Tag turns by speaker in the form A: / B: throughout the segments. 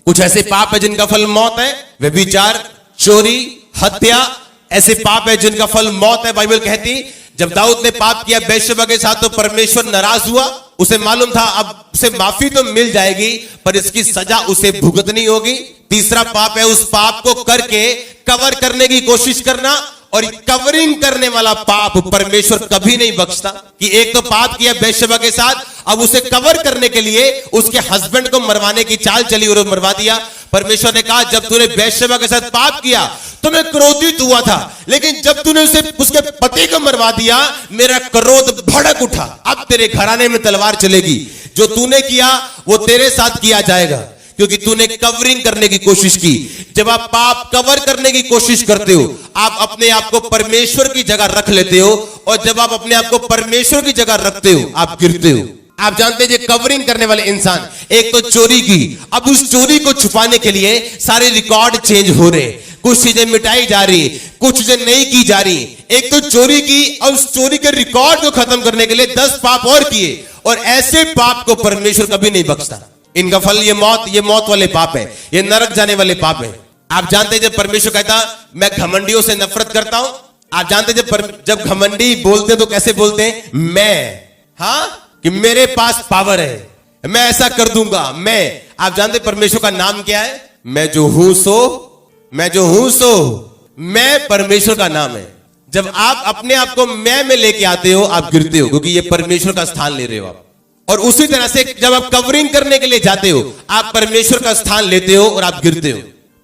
A: कुछ ऐसे पाप है जिनका फल मौत है, व्यभिचार, चोरी, हत्या, ऐसे पाप है जिनका फल मौत है। बाइबल कहती जब दाऊद ने पाप किया बेशबा के साथ तो परमेश्वर नाराज हुआ। उसे मालूम था अब उसे माफी तो मिल जाएगी पर इसकी सजा उसे भुगतनी होगी। तीसरा पाप है उस पाप को करके कवर करने की कोशिश करना, और कवरिंग करने वाला पाप परमेश्वर कभी नहीं बख्शता। कि एक तो पाप किया बेशबा के साथ, अब उसे कवर करने के लिए उसके हस्बैंड को मरवाने की चाल चली और मरवा दिया। परमेश्वर ने कहा जब तूने बेशबा के साथ पाप किया तो मैं क्रोधित हुआ था, लेकिन जब तूने उसके पति को मरवा दिया मेरा क्रोध भड़क उठा। अब तेरे घराने में तलवार चलेगी, जो तूने किया वो तेरे साथ किया जाएगा, क्योंकि तूने कवरिंग करने की कोशिश की। जब आप पाप कवर करने की कोशिश करते हो आप अपने आप को परमेश्वर की जगह रख लेते हो, और जब आप अपने आप को परमेश्वर की जगह रखते हो आप गिरते हो। आप जानते हैं कवरिंग करने वाले इंसान, एक तो चोरी की, अब उस चोरी को छुपाने के लिए सारे रिकॉर्ड चेंज हो रहे, कुछ चीजें मिटाई जा रही, कुछ चीजें नहीं की जा रही। एक तो चोरी की और उस चोरी के रिकॉर्ड को खत्म करने के लिए 10 पाप और किए, और ऐसे पाप को परमेश्वर कभी नहीं बख्शता। इनका फल ये मौत वाले पाप है, ये नरक जाने वाले पाप है। आप जानते हैं जब परमेश्वर कहता मैं घमंडियों से नफरत करता हूं, आप जानते हैं जब घमंडी बोलते तो कैसे बोलते हैं, मैं, हाँ, कि मेरे पास पावर है, मैं ऐसा कर दूंगा, मैं। आप जानते परमेश्वर का नाम क्या है, मैं जो हूं सो, मैं जो हूं सो, मैं परमेश्वर का नाम है। जब आप अपने आप को मैं में लेके आते हो आप गिरते हो, क्योंकि ये परमेश्वर का स्थान ले रहे हो आप। और उसी तरह से जब आप कवरिंग करने के लिए जाते हो आप परमेश्वर का स्थान लेते हो और आप गिरते हो।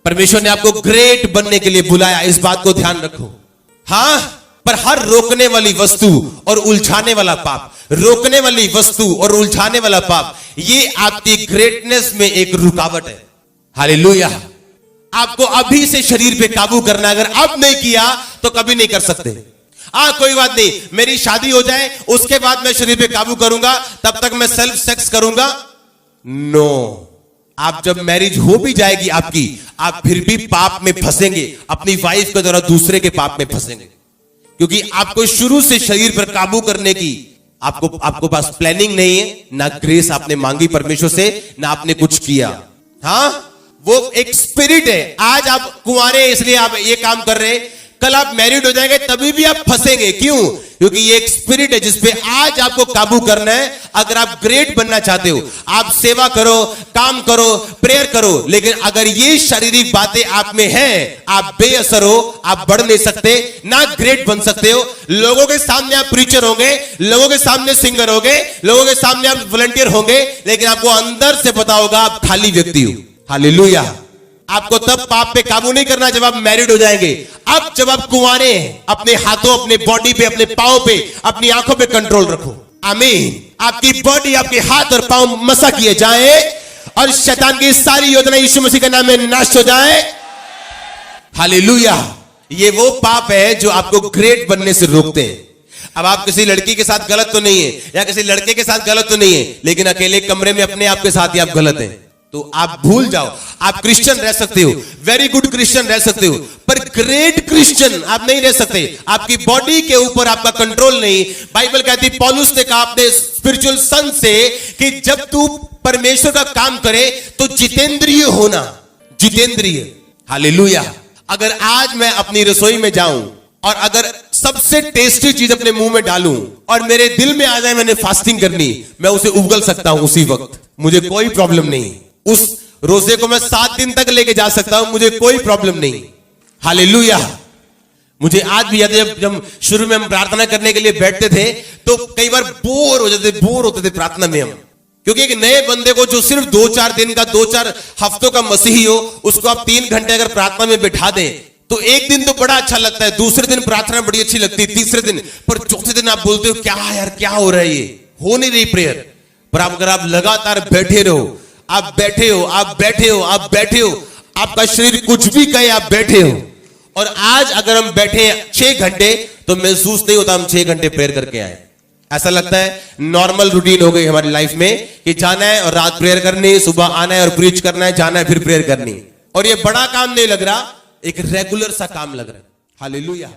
A: परमेश्वर ने आपको ग्रेट बनने के लिए बुलाया, इस बात को ध्यान रखो। हाँ, पर हर रोकने वाली वस्तु और उलझाने वाला पाप, रोकने वाली वस्तु और उलझाने वाला पाप, ये आपकी ग्रेटनेस में एक रुकावट है। हालेलुया। आपको अभी से शरीर पे काबू करना, अगर अब नहीं किया तो कभी नहीं कर सकते। कोई बात नहीं, मेरी शादी हो जाए उसके बाद मैं शरीर पे काबू करूंगा, तब तक मैं सेल्फ सेक्स करूंगा। नो, आप जब मैरिज हो भी जाएगी आपकी, आप फिर भी पाप में फंसेंगे, अपनी वाइफ के द्वारा दूसरे के पाप में फंसेंगे, क्योंकि आपको शुरू से शरीर पर काबू करने की आपको पास प्लानिंग नहीं है, ना ग्रेस आपने मांगी परमेश्वर से, ना आपने कुछ किया। हाँ, वो एक स्पिरिट है। आज आप कुंवारे इसलिए आप ये काम कर रहे हैं, कल आप मैरिड हो जाएंगे तभी भी आप फंसेंगे। क्यों? क्योंकि ये एक स्पिरिट है जिसपे आज आपको काबू करना है। अगर आप ग्रेट बनना चाहते हो, आप सेवा करो, काम करो, प्रेयर करो, लेकिन अगर ये शारीरिक बातें आप में हैं, आप बेअसर हो, आप बढ़ नहीं सकते, ना ग्रेट बन सकते हो। लोगों के सामने आप प्रीचर होंगे, लोगों के सामने सिंगर होंगे, लोगों के सामने आप वॉलंटियर होंगे, लेकिन आपको अंदर से पता होगा आप खाली व्यक्ति हो। हालेलुया। आपको तब पाप पे काबू नहीं करना जब आप मैरिड हो जाएंगे। अब जब आप कुंवारे हैं, अपने हाथों, अपने बॉडी पे, अपने पांव पे, अपनी आंखों पे कंट्रोल रखो। आमीन। आपकी बॉडी, आपके हाथ और पांव मसा किए जाए और शैतान की सारी योजना यीशु मसीह के नाम में नाश हो जाए। हालेलुया। ये वो पाप है जो आपको ग्रेट बनने से रोकते हैं। अब आप किसी लड़की के साथ गलत तो नहीं है, या किसी लड़के के साथ गलत तो नहीं है, लेकिन अकेले कमरे में अपने आप के साथ ही आप गलत हैं, तो आप भूल जाओ। आप क्रिश्चियन रह सकते हो, वेरी गुड क्रिश्चियन रह सकते हो, पर ग्रेट क्रिश्चियन आप नहीं रह सकते। आपकी बॉडी के ऊपर आपका कंट्रोल नहीं। बाइबल कहती, पौलुस ने कहा अपने स्पिरिचुअल सन से कि जब तू परमेश्वर का काम करे तो जितेंद्रिय होना, जितेंद्रिय। हालेलुया। अगर आज मैं अपनी रसोई में जाऊं और अगर सबसे टेस्टी चीज अपने मुंह में डालूं और मेरे दिल में आ जाए मैंने फास्टिंग करनी, मैं उसे उगल सकता हूं उसी वक्त, मुझे कोई प्रॉब्लम नहीं। उस रोजे को मैं 7 दिन तक लेके जा सकता हूं, मुझे कोई प्रॉब्लम नहीं। हालेलुया। मुझे आज भी याद है जब शुरू में हम प्रार्थना करने के लिए बैठते थे तो कई बार बोर होते थे प्रार्थना में हम, क्योंकि एक नए बंदे को जो सिर्फ 2-4 दिन का, 2-4 हफ्तों का मसीही हो, उसको आप 3 घंटे अगर प्रार्थना में बैठा दें तो एक दिन तो बड़ा अच्छा लगता है, दूसरे दिन प्रार्थना बड़ी अच्छी लगती है, तीसरे दिन, पर चौथे दिन आप बोलते हो क्या यार, क्या हो रहा है, ये हो नहीं रही प्रेयर। पर अगर आप लगातार बैठे रहो, आप बैठे हो, आप बैठे हो, आप बैठे हो, आपका शरीर कुछ भी कहे, आप बैठे हो। और आज अगर हम बैठे 6 घंटे तो महसूस नहीं होता हम 6 घंटे प्रेयर करके आए। ऐसा लगता है नॉर्मल रूटीन हो गई हमारी लाइफ में कि जाना है और रात प्रेयर करनी, सुबह आना है और प्रीच करना है, जाना है फिर प्रेयर करनी। और ये बड़ा काम नहीं लग रहा, एक रेगुलर सा काम लग रहा है। हालेलुया।